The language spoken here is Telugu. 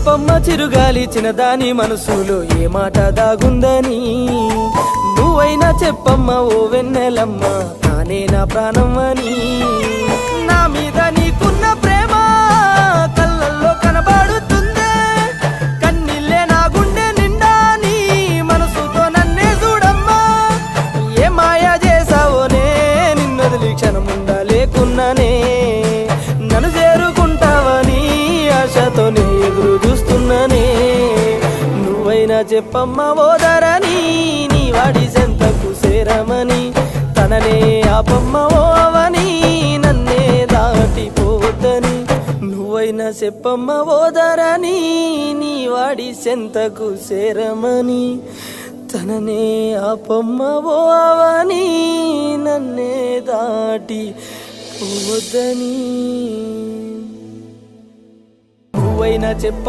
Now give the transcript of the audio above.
చెప్పమ్మ చిరుగాలి చిన్నదాని మనసులో ఏ మాట దాగుందని నువ్వైనా చెప్పమ్మ ఓ వెన్నెలమ్మ నానే నా ప్రాణం అని నా మీద నీకున్న ప్రేమ కళ్ళల్లో కనబడుతుందే కన్నీళ్ళే నా గుండె నిండా నీ మనసుతో నన్నే చూడమ్మా ఏ మాయ చేసావోనే నిన్నొదిలి క్షణముండా లేకున్నానే నన్ను చేరుకుంటావని ఆశతోనే ఎదురు చూస్తున్నానే నువ్వైనా చెప్పమ్మ ఓదరని నీ వాడి సెంతకు చేరమని తననే ఆపమ్మ ఓవని నన్నే దాటిపోవద్దని నువ్వైనా చెప్పమ్మ ఓదరని నీ వాడి సెంతకు చేరమని తననే ఆపమ్మ ఓవని నన్నే దాటి పోవద్దని నువ్వైనా చెప్ప